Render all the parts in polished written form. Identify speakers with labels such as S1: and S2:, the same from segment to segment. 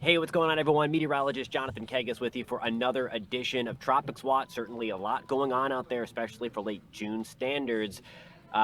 S1: Hey, what's going on, everyone? Meteorologist Jonathan Kegas with you for another edition of Tropics Watch. Certainly a lot going on out there, especially for late June standards.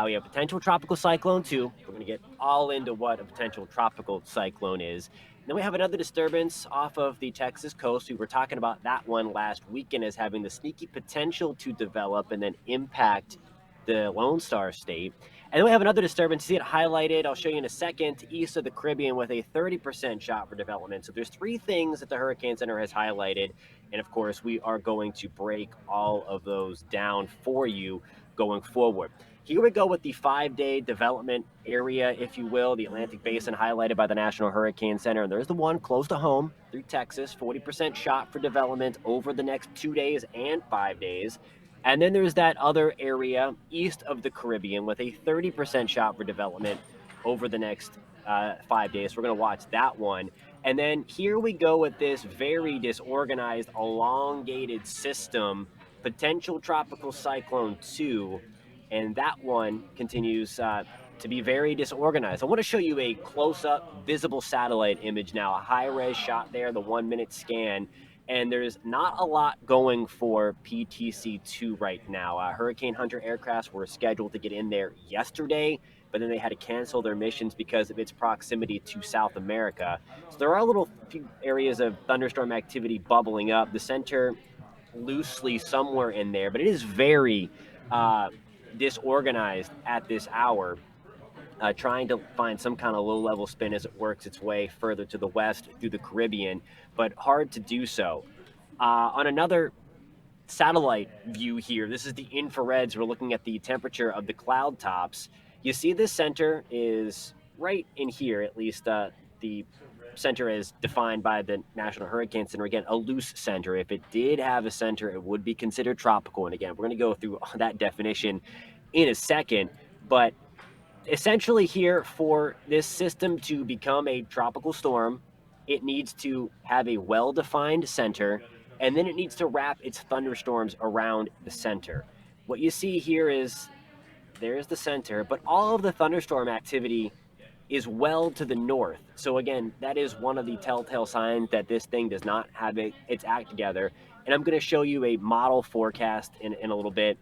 S1: We have potential tropical cyclone two. We're going to get all into what a potential tropical cyclone is. Then we have another disturbance off of the Texas coast. We were talking about that one last weekend as having the sneaky potential to develop and then impact the Lone Star State. And then we have another disturbance. See it highlighted. I'll show you in a second. East of the Caribbean with a 30% shot for development. So there's three things that the Hurricane Center has highlighted. And of course, we are going to break all of those down for you going forward. Here we go with the 5-day development area, if you will, the Atlantic Basin highlighted by the National Hurricane Center. And there's the one close to home through Texas, 40% shot for development over the next 2 days and 5 days. And then there's that other area east of the Caribbean with a 30% shot for development over the next 5 days. We're going to watch that one. And then here we go with this very disorganized, elongated system, potential tropical cyclone 2. And that one continues to be very disorganized. I want to show you a close up visible satellite image now, a high res shot there, the 1 minute scan. And there's not a lot going for PTC2 right now. Hurricane Hunter aircrafts were scheduled to get in there yesterday, but then they had to cancel their missions because of its proximity to South America. So there are a little few areas of thunderstorm activity bubbling up. The center loosely somewhere in there, but it is very disorganized at this hour. Trying to find some kind of low-level spin as it works its way further to the west through the Caribbean, but hard to do so. On another satellite view here, this is the infrareds. We're looking at the temperature of the cloud tops. You see the center is right in here, at least the center is defined by the National Hurricane Center. Again, a loose center. If it did have a center, it would be considered tropical. And again, we're going to go through that definition in a second, but essentially here for this system to become a tropical storm, it needs to have a well-defined center, and then it needs to wrap its thunderstorms around the center. What you see here is there's the center, but all of the thunderstorm activity is well to the north. So again, that is one of the telltale signs that this thing does not have its act together. And I'm going to show you a model forecast in a little bit.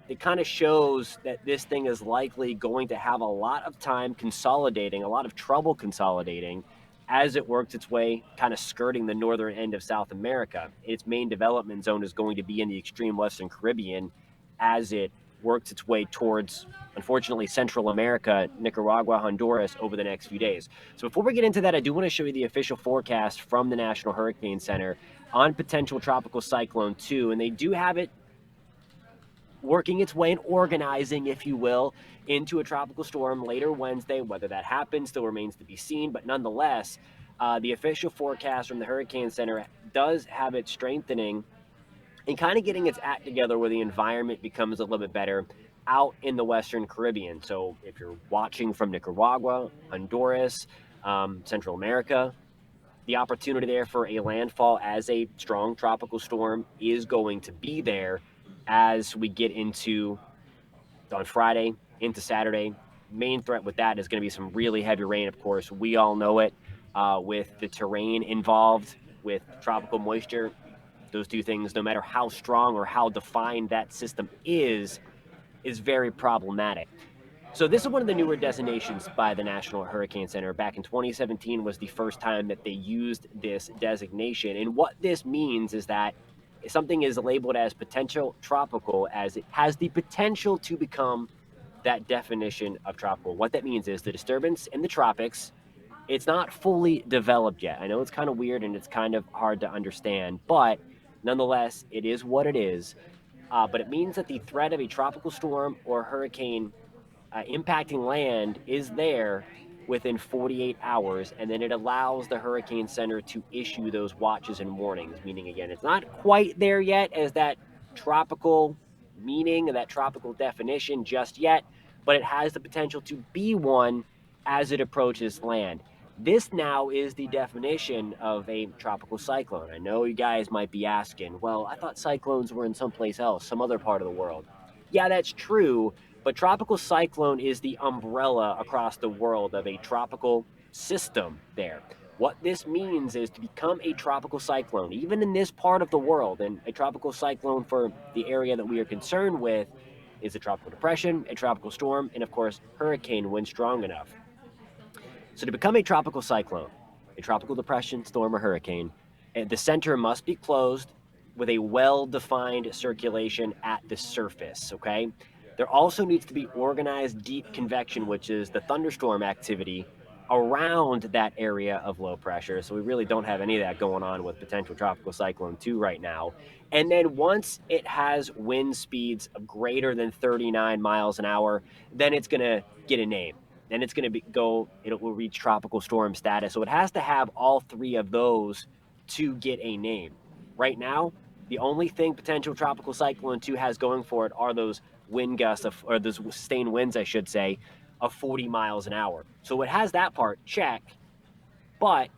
S1: It kind of shows that this thing is likely going to have a lot of time consolidating, a lot of trouble consolidating as it works its way, kind of skirting the northern end of South America. Its main development zone is going to be in the extreme Western Caribbean as it works its way towards, unfortunately, Central America, Nicaragua, Honduras over the next few days. So before we get into that, I do want to show you the official forecast from the National Hurricane Center on potential tropical cyclone 2, and they do have it working its way and organizing, if you will, into a tropical storm later Wednesday. Whether that happens still remains to be seen, but nonetheless, the official forecast from the Hurricane Center does have it strengthening and kind of getting its act together where the environment becomes a little bit better out in the Western Caribbean. So if you're watching from Nicaragua, Honduras, Central America, the opportunity there for a landfall as a strong tropical storm is going to be there as we get into on Friday into Saturday. Main threat with that is going to be some really heavy rain, of course. We all know it with the terrain involved with tropical moisture. Those two things, no matter how strong or how defined that system is very problematic. So this is one of the newer designations by the National Hurricane Center. Back in 2017 was the first time that they used this designation. And what this means is that something is labeled as potential tropical as it has the potential to become that definition of tropical. What that means is the disturbance in the tropics, it's not fully developed yet. I know it's kind of weird and it's kind of hard to understand, but nonetheless, it is what it is. But it means that the threat of a tropical storm or hurricane impacting land is there within 48 hours, and then it allows the Hurricane Center to issue those watches and warnings, meaning, again, it's not quite there yet as that tropical meaning and that tropical definition just yet, but it has the potential to be one as it approaches land. This now is the definition of a tropical cyclone. I know you guys might be asking, well, I thought cyclones were in someplace else, some other part of the world. Yeah, that's true, but tropical cyclone is the umbrella across the world of a tropical system there. What this means is to become a tropical cyclone, even in this part of the world, and a tropical cyclone for the area that we are concerned with is a tropical depression, a tropical storm, and of course, hurricane when strong enough. So to become a tropical cyclone, a tropical depression, storm, or hurricane, the center must be closed with a well-defined circulation at the surface, okay? There also needs to be organized deep convection, which is the thunderstorm activity around that area of low pressure. So we really don't have any of that going on with potential tropical cyclone 2 right now. And then once it has wind speeds of greater than 39 miles an hour, then it's going to get a name. Then it's going to it will reach tropical storm status. So it has to have all three of those to get a name. Right now, the only thing potential tropical cyclone 2 has going for it are those wind gusts or those sustained winds, I should say, of 40 miles an hour. So it has that part check, but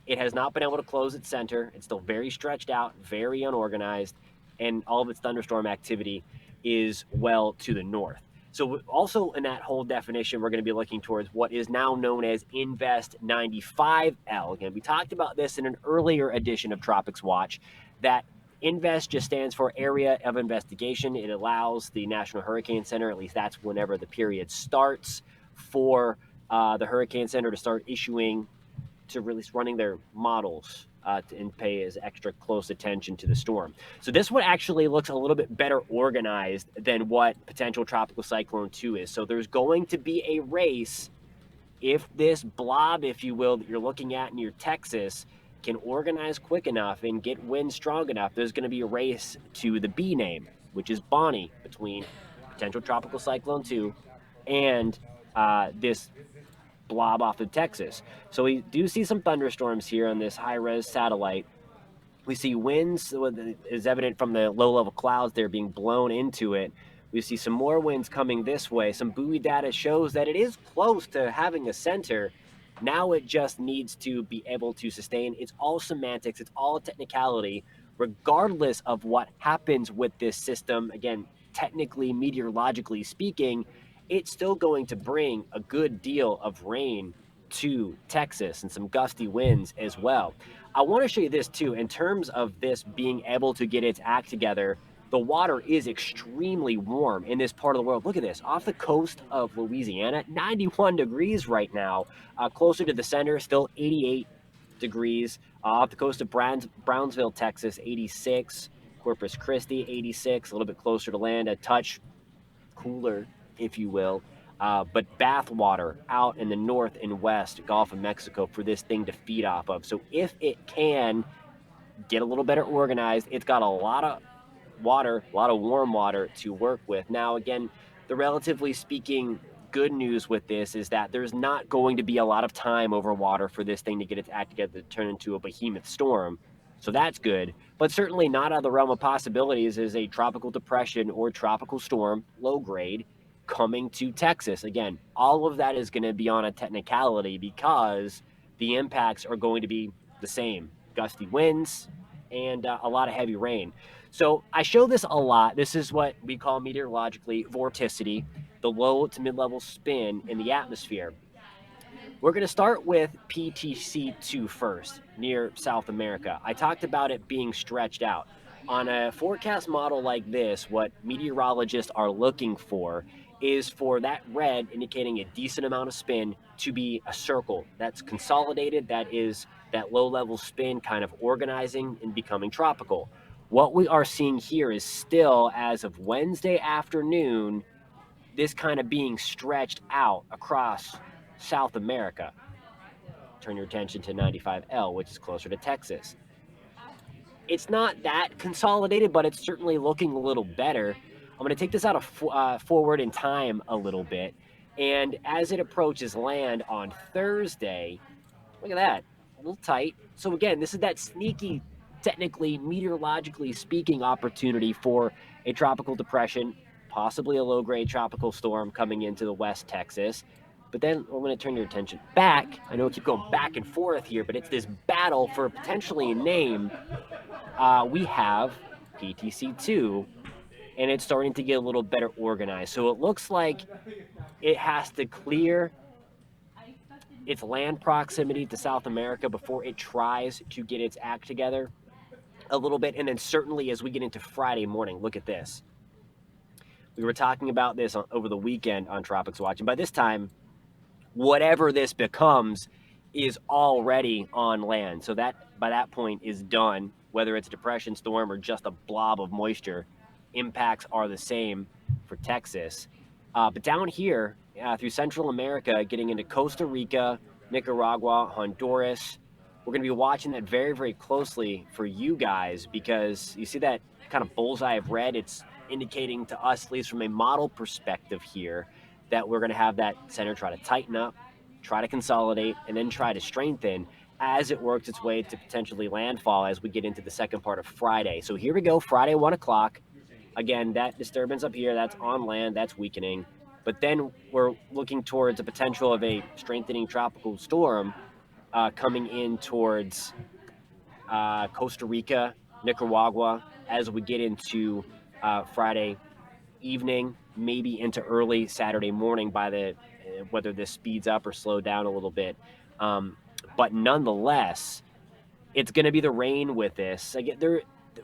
S1: it has not been able to close its center. It's still very stretched out, very unorganized, and all of its thunderstorm activity is well to the north. So also in that whole definition, we're going to be looking towards what is now known as Invest 95L. Again, we talked about this in an earlier edition of Tropics Watch, that Invest just stands for Area of Investigation. It allows the National Hurricane Center, at least that's whenever the period starts, for the Hurricane Center to start issuing, to release running their models and pay as extra close attention to the storm. So this one actually looks a little bit better organized than what potential tropical cyclone 2 is. So there's going to be a race if this blob, if you will, that you're looking at near Texas can organize quick enough and get wind strong enough. There's going to be a race to the B name, which is Bonnie, between potential tropical cyclone 2 and this blob off of Texas. So we do see some thunderstorms here on this high-res satellite. We see winds, is evident from the low-level clouds there being blown into it. We see some more winds coming this way. Some buoy data shows that it is close to having a center. Now it just needs to be able to sustain. It's all semantics. It's all technicality, regardless of what happens with this system. Again, technically, meteorologically speaking, it's still going to bring a good deal of rain to Texas and some gusty winds as well. I want to show you this too. In terms of this being able to get its act together, the water is extremely warm in this part of the world. Look at this. Off the coast of Louisiana, 91 degrees right now. Closer to the center, still 88 degrees. Off the coast of Brownsville, Texas, 86. Corpus Christi, 86. A little bit closer to land, a touch cooler, if you will. But bathwater out in the north and west Gulf of Mexico for this thing to feed off of. So if it can get a little better organized, it's got a lot of water, a lot of warm water to work with. Now, again, the relatively speaking good news with this is that there's not going to be a lot of time over water for this thing to get its act together to turn into a behemoth storm. So that's good, but certainly not out of the realm of possibilities is a tropical depression or tropical storm, low grade, coming to Texas. Again, all of that is going to be on a technicality because the impacts are going to be the same: gusty winds and a lot of heavy rain. So I show this a lot. This is what we call meteorologically vorticity, the low to mid-level spin in the atmosphere. We're going to start with PTC2 first, near South America. I talked about it being stretched out. On a forecast model like this, what meteorologists are looking for is for that red indicating a decent amount of spin to be a circle that's consolidated, that is that low-level spin kind of organizing and becoming tropical. What we are seeing here is still, as of Wednesday afternoon, this kind of being stretched out across South America. Turn your attention to 95L, which is closer to Texas. It's not that consolidated, but it's certainly looking a little better. I'm going to take this out of forward in time a little bit. And as it approaches land on Thursday, look at that, a little tight. So again, this is that sneaky, technically, meteorologically speaking, opportunity for a tropical depression, possibly a low-grade tropical storm coming into the West Texas. But then I'm going to turn your attention back. I know I keep going back and forth here, but it's this battle for potentially a name. We have PTC2, and it's starting to get a little better organized. So it looks like it has to clear its land proximity to South America before it tries to get its act together a little bit. And then certainly as we get into Friday morning, look at this. We were talking about this over the weekend on Tropics Watch. And by this time, whatever this becomes is already on land. So that by that point is done, whether it's a depression storm or just a blob of moisture. Impacts are the same for Texas. But down here through Central America, getting into Costa Rica, Nicaragua, Honduras, we're going to be watching that very, very closely for you guys because you see that kind of bullseye of red. It's indicating to us, at least from a model perspective here, that we're going to have that center try to tighten up, try to consolidate, and then try to strengthen as it works its way to potentially landfall as we get into the second part of Friday. So here we go, Friday, 1 o'clock. Again, that disturbance up here, that's on land, that's weakening. But then we're looking towards a potential of a strengthening tropical storm coming in towards Costa Rica, Nicaragua, as we get into Friday evening, maybe into early Saturday morning by the whether this speeds up or slow down a little bit. But nonetheless, it's going to be the rain with this. Again,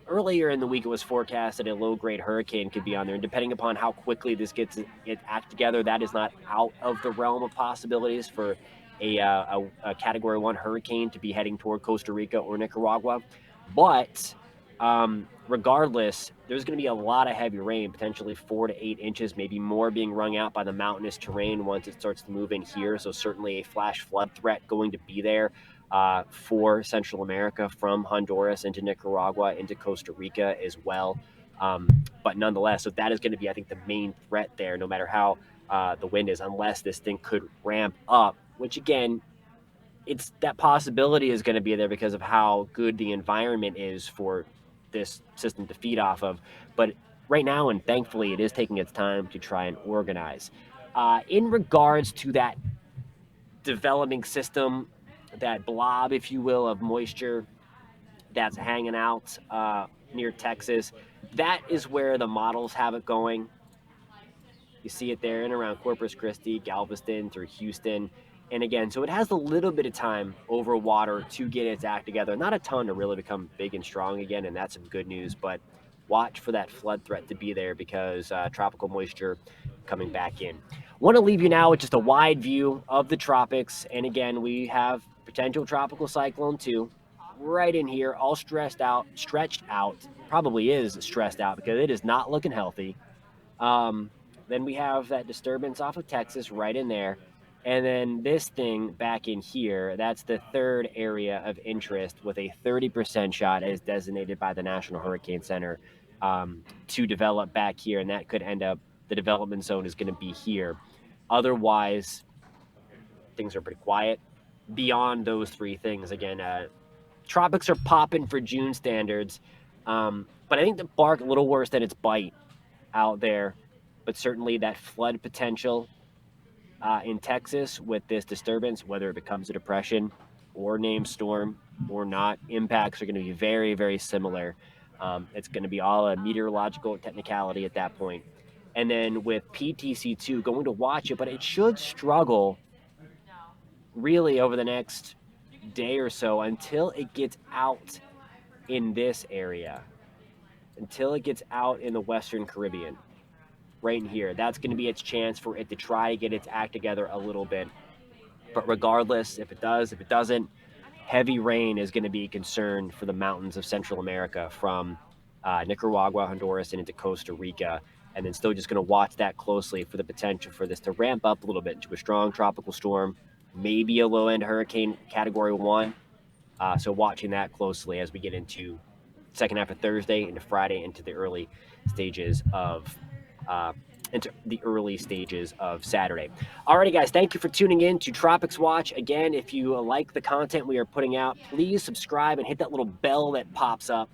S1: earlier in the week, it was forecast that a low-grade hurricane could be on there, and depending upon how quickly this gets it act together, that is not out of the realm of possibilities for a Category 1 hurricane to be heading toward Costa Rica or Nicaragua. But regardless, there's going to be a lot of heavy rain, potentially 4 to 8 inches, maybe more being wrung out by the mountainous terrain once it starts to move in here. So certainly a flash flood threat going to be there for Central America from Honduras into Nicaragua into Costa Rica as well. But nonetheless, so that is going to be, I think, the main threat there, no matter how the wind is, unless this thing could ramp up, which again, it's that possibility is going to be there because of how good the environment is for this system to feed off of. But right now, and thankfully, it is taking its time to try and organize. In regards to that developing system, that blob, if you will, of moisture that's hanging out near Texas, that is where the models have it going. You see it there in around Corpus Christi, Galveston, through Houston. And again, so it has a little bit of time over water to get its act together. Not a ton to really become big and strong again, and that's some good news. But watch for that flood threat to be there because tropical moisture coming back in. Want to leave you now with just a wide view of the tropics. And again, we have potential Tropical Cyclone 2 right in here, all stretched out, probably is stressed out because it is not looking healthy. Then we have that disturbance off of Texas right in there. And then this thing back in here, that's the third area of interest with a 30% shot as designated by the National Hurricane Center to develop back here. And that could end up, the development zone is going to be here. Otherwise, things are pretty quiet. Beyond those three things, again, tropics are popping for June standards. But I think the bark a little worse than its bite out there. But certainly that flood potential in Texas with this disturbance, whether it becomes a depression or named storm or not, impacts are going to be very, very similar. It's going to be all a meteorological technicality at that point. And then with PTC2, going to watch it, but it should struggle really over the next day or so until it gets out in this area, until it gets out in the Western Caribbean. Right in here, that's going to be its chance for it to try to get its act together a little bit. But regardless, if it does, if it doesn't, heavy rain is going to be a concern for the mountains of Central America from Nicaragua, Honduras, and into Costa Rica. And then still just going to watch that closely for the potential for this to ramp up a little bit into a strong tropical storm, maybe a low-end hurricane Category 1. So watching that closely as we get into second half of Thursday, into Friday, into the early stages of Saturday. Alrighty, guys, thank you for tuning in to Tropics Watch. Again, if you like the content we are putting out, please subscribe and hit that little bell that pops up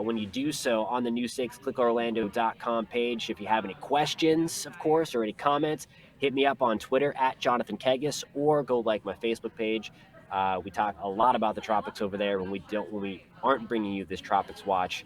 S1: when you do so on the New 6clickorlando.com page. If you have any questions, of course, or any comments, hit me up on Twitter at Jonathan Kegas or go like my Facebook page. We talk a lot about the tropics over there when we aren't bringing you this Tropics Watch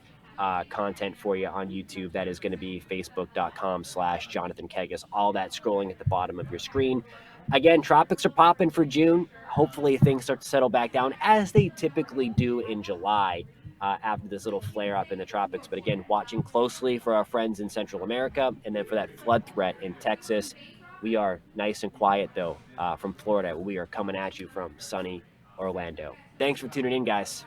S1: content for you on YouTube. That is going to be facebook.com/Jonathan Kegas. All that scrolling at the bottom of your screen. Again, tropics are popping for June. Hopefully, things start to settle back down as they typically do in July after this little flare up in the tropics. But again, watching closely for our friends in Central America and then for that flood threat in Texas. We are nice and quiet, though, from Florida. We are coming at you from sunny Orlando. Thanks for tuning in, guys.